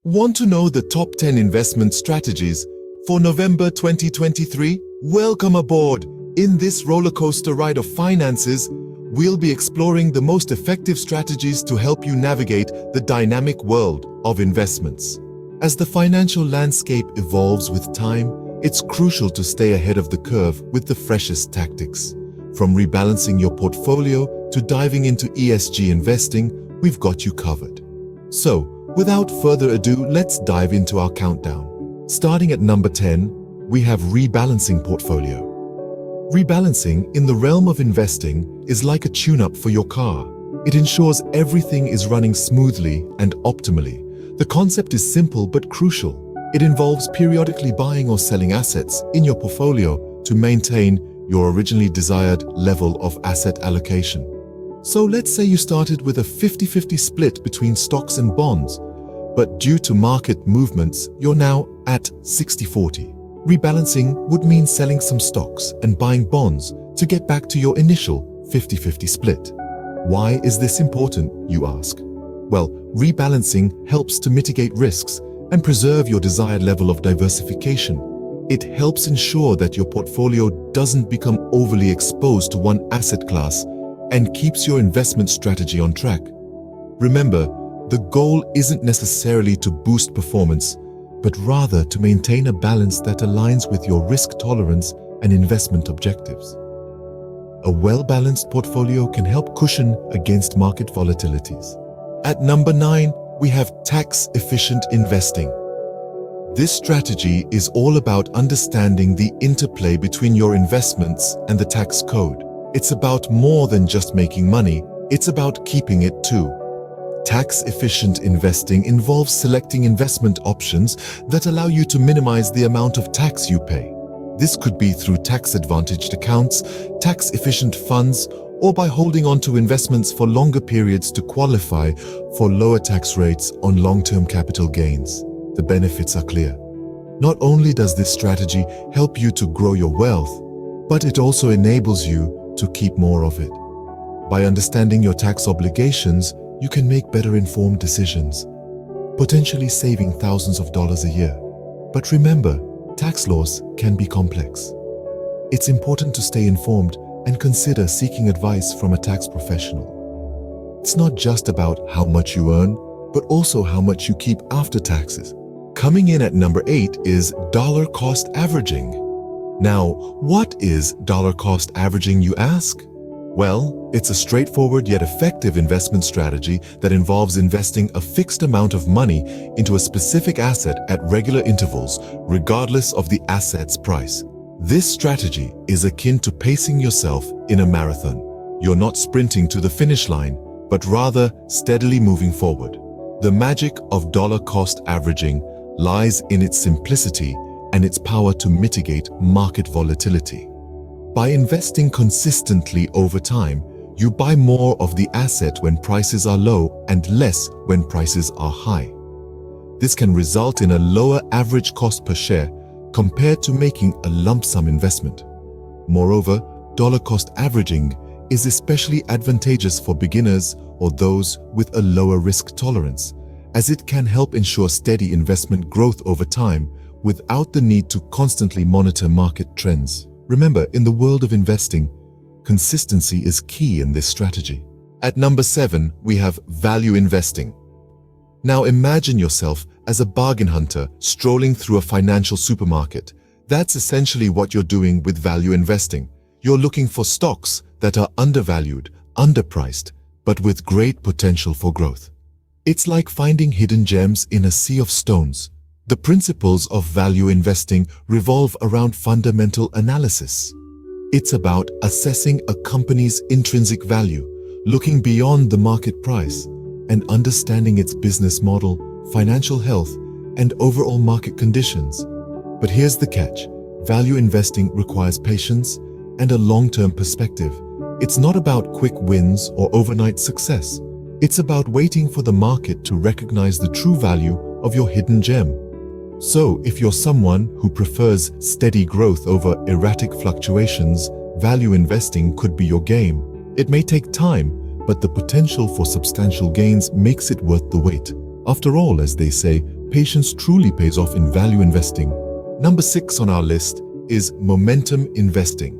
Want to know the top 10 investment strategies for November 2023? Welcome aboard! In this roller coaster ride of finances, we'll be exploring the most effective strategies to help you navigate the dynamic world of investments. As the financial landscape evolves with time, it's crucial to stay ahead of the curve with the freshest tactics. From rebalancing your portfolio to diving into ESG investing, we've got you covered. So, without further ado, let's dive into our countdown. Starting at number 10, we have rebalancing portfolio. Rebalancing in the realm of investing is like a tune-up for your car. It ensures everything is running smoothly and optimally. The concept is simple but crucial. It involves periodically buying or selling assets in your portfolio to maintain your originally desired level of asset allocation. So let's say you started with a 50-50 split between stocks and bonds, but due to market movements, you're now at 60-40. Rebalancing would mean selling some stocks and buying bonds to get back to your initial 50-50 split. Why is this important, you ask? Well, rebalancing helps to mitigate risks and preserve your desired level of diversification. It helps ensure that your portfolio doesn't become overly exposed to one asset class and keeps your investment strategy on track. Remember, the goal isn't necessarily to boost performance, but rather to maintain a balance that aligns with your risk tolerance and investment objectives. A well-balanced portfolio can help cushion against market volatilities. At number 9, we have tax-efficient investing. This strategy is all about understanding the interplay between your investments and the tax code. It's about more than just making money, it's about keeping it too. Tax-efficient investing involves selecting investment options that allow you to minimize the amount of tax you pay. This could be through tax-advantaged accounts, tax-efficient funds, or by holding on to investments for longer periods to qualify for lower tax rates on long-term capital gains. The benefits are clear. Not only does this strategy help you to grow your wealth, but it also enables you to keep more of it. By understanding your tax obligations, you can make better informed decisions, potentially saving thousands of dollars a year. But remember, tax laws can be complex. It's important to stay informed and consider seeking advice from a tax professional. It's not just about how much you earn, but also how much you keep after taxes. Coming in at number 8 is dollar cost averaging. Now, what is dollar cost averaging, you ask? Well, it's a straightforward yet effective investment strategy that involves investing a fixed amount of money into a specific asset at regular intervals, regardless of the asset's price. This strategy is akin to pacing yourself in a marathon. You're not sprinting to the finish line, but rather steadily moving forward. The magic of dollar cost averaging lies in its simplicity and its power to mitigate market volatility. By investing consistently over time, you buy more of the asset when prices are low and less when prices are high. This can result in a lower average cost per share compared to making a lump sum investment. Moreover, dollar cost averaging is especially advantageous for beginners or those with a lower risk tolerance, as it can help ensure steady investment growth over time without the need to constantly monitor market trends. Remember, in the world of investing, consistency is key in this strategy. At number 7, we have value investing. Now imagine yourself as a bargain hunter strolling through a financial supermarket. That's essentially what you're doing with value investing. You're looking for stocks that are undervalued, underpriced, but with great potential for growth. It's like finding hidden gems in a sea of stones. The principles of value investing revolve around fundamental analysis. It's about assessing a company's intrinsic value, looking beyond the market price, and understanding its business model, financial health, and overall market conditions. But here's the catch. Value investing requires patience and a long-term perspective. It's not about quick wins or overnight success. It's about waiting for the market to recognize the true value of your hidden gem. So, if you're someone who prefers steady growth over erratic fluctuations, value investing could be your game. It may take time, but the potential for substantial gains makes it worth the wait. After all, as they say, patience truly pays off in value investing. Number 6 on our list is momentum investing.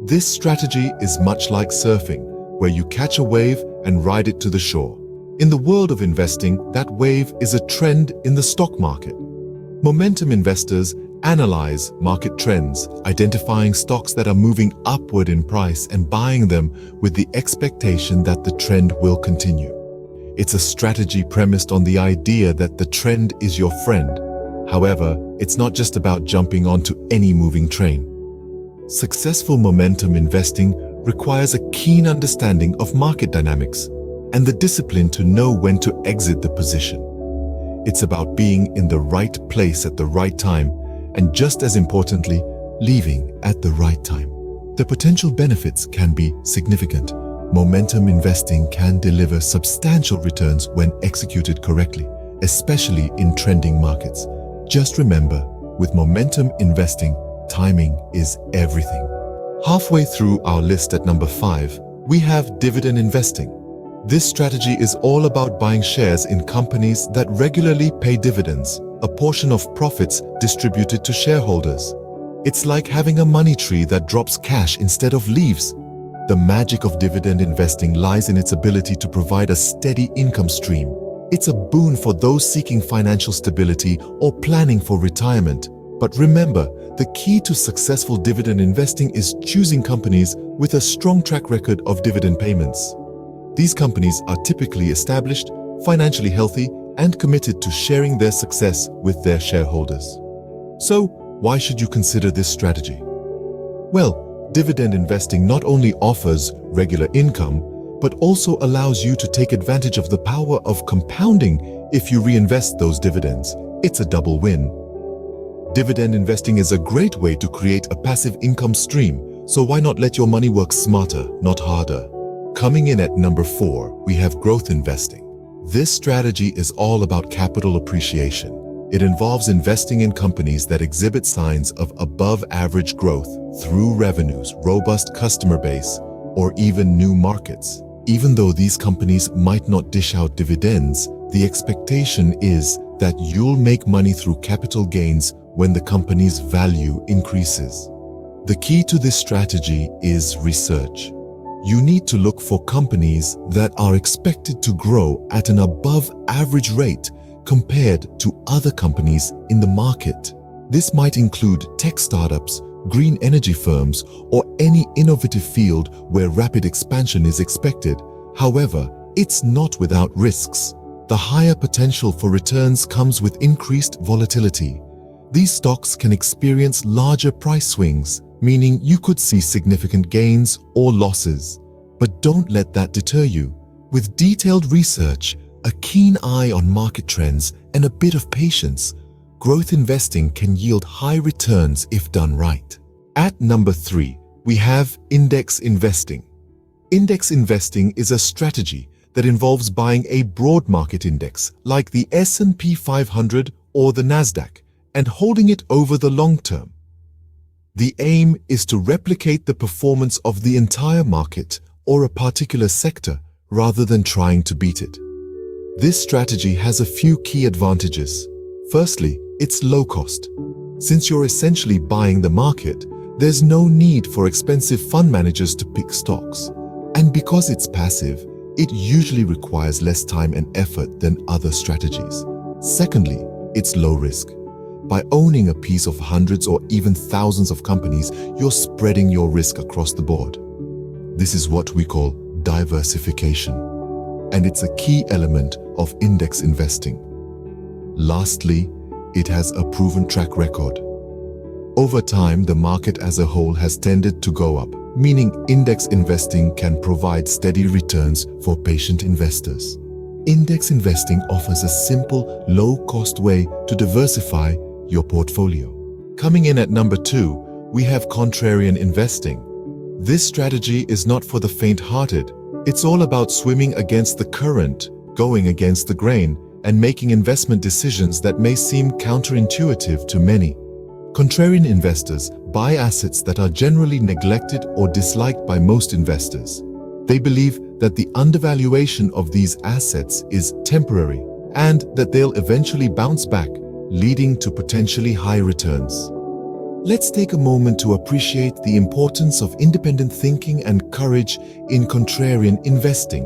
This strategy is much like surfing, where you catch a wave and ride it to the shore. In the world of investing, that wave is a trend in the stock market. Momentum investors analyze market trends, identifying stocks that are moving upward in price and buying them with the expectation that the trend will continue. It's a strategy premised on the idea that the trend is your friend. However, it's not just about jumping onto any moving train. Successful momentum investing requires a keen understanding of market dynamics and the discipline to know when to exit the position. It's about being in the right place at the right time, and just as importantly, leaving at the right time. The potential benefits can be significant. Momentum investing can deliver substantial returns when executed correctly, especially in trending markets. Just remember, with momentum investing, timing is everything. Halfway through our list at number 5, we have dividend investing. This strategy is all about buying shares in companies that regularly pay dividends, a portion of profits distributed to shareholders. It's like having a money tree that drops cash instead of leaves. The magic of dividend investing lies in its ability to provide a steady income stream. It's a boon for those seeking financial stability or planning for retirement. But remember, the key to successful dividend investing is choosing companies with a strong track record of dividend payments. These companies are typically established, financially healthy, and committed to sharing their success with their shareholders. So, why should you consider this strategy? Well, dividend investing not only offers regular income, but also allows you to take advantage of the power of compounding if you reinvest those dividends. It's a double win. Dividend investing is a great way to create a passive income stream, so why not let your money work smarter, not harder? Coming in at number 4, we have growth investing. This strategy is all about capital appreciation. It involves investing in companies that exhibit signs of above-average growth through revenues, robust customer base, or even new markets. Even though these companies might not dish out dividends, the expectation is that you'll make money through capital gains when the company's value increases. The key to this strategy is research. You need to look for companies that are expected to grow at an above-average rate compared to other companies in the market. This might include tech startups, green energy firms, or any innovative field where rapid expansion is expected. However, it's not without risks. The higher potential for returns comes with increased volatility. These stocks can experience larger price swings, meaning you could see significant gains or losses. But don't let that deter you. With detailed research, a keen eye on market trends, and a bit of patience, growth investing can yield high returns if done right. At number 3, we have index investing. Index investing is a strategy that involves buying a broad market index like the S&P 500 or the Nasdaq and holding it over the long term. The aim is to replicate the performance of the entire market or a particular sector rather than trying to beat it. This strategy has a few key advantages. Firstly, it's low cost. Since you're essentially buying the market, there's no need for expensive fund managers to pick stocks. And because it's passive, it usually requires less time and effort than other strategies. Secondly, it's low risk. By owning a piece of hundreds or even thousands of companies, you're spreading your risk across the board. This is what we call diversification, and it's a key element of index investing. Lastly, it has a proven track record. Over time, the market as a whole has tended to go up, meaning index investing can provide steady returns for patient investors. Index investing offers a simple, low-cost way to diversify your portfolio. Coming in at number 2, we have contrarian investing. This strategy is not for the faint-hearted. It's all about swimming against the current, going against the grain, and making investment decisions that may seem counterintuitive to many. Contrarian investors buy assets that are generally neglected or disliked by most investors. They believe that the undervaluation of these assets is temporary and that they'll eventually bounce back, leading to potentially high returns. Let's take a moment to appreciate the importance of independent thinking and courage in contrarian investing.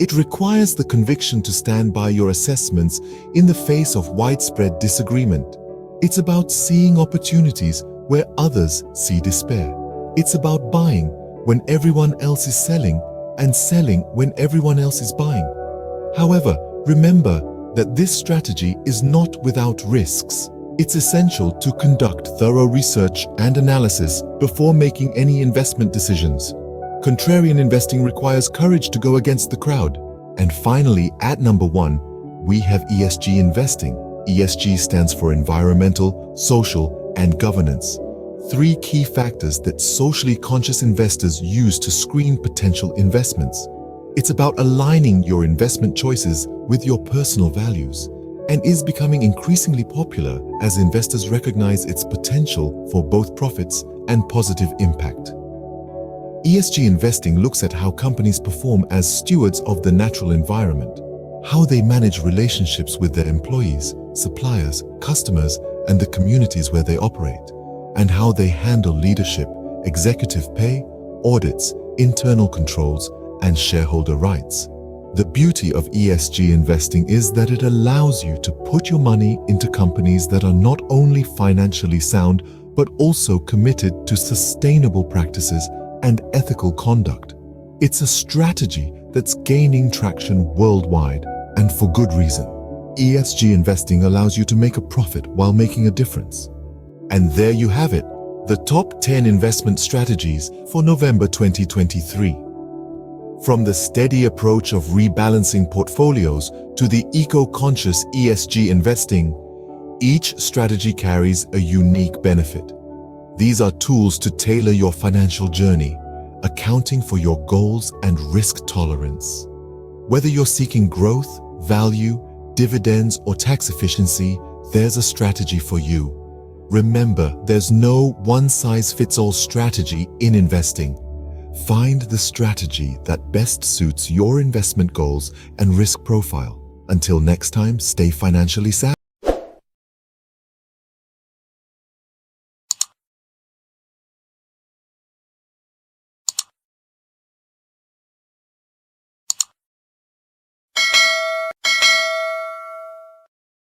It requires the conviction to stand by your assessments in the face of widespread disagreement. It's about seeing opportunities where others see despair. It's about buying when everyone else is selling and selling when everyone else is buying. However, remember that this strategy is not without risks. It's essential to conduct thorough research and analysis before making any investment decisions. Contrarian investing requires courage to go against the crowd. And finally, at number 1, we have ESG investing. ESG stands for environmental, social, and governance. 3 key factors that socially conscious investors use to screen potential investments. It's about aligning your investment choices with your personal values, and is becoming increasingly popular as investors recognize its potential for both profits and positive impact. ESG investing looks at how companies perform as stewards of the natural environment, how they manage relationships with their employees, suppliers, customers, and the communities where they operate, and how they handle leadership, executive pay, audits, internal controls, and shareholder rights. The beauty of ESG investing is that it allows you to put your money into companies that are not only financially sound, but also committed to sustainable practices and ethical conduct. It's a strategy that's gaining traction worldwide, and for good reason. ESG investing allows you to make a profit while making a difference. And there you have it, the top 10 investment strategies for November 2023. From the steady approach of rebalancing portfolios to the eco-conscious ESG investing, each strategy carries a unique benefit. These are tools to tailor your financial journey, accounting for your goals and risk tolerance. Whether you're seeking growth, value, dividends, or tax efficiency, there's a strategy for you. Remember, there's no one-size-fits-all strategy in investing. Find the strategy that best suits your investment goals and risk profile. Until next time, stay financially savvy.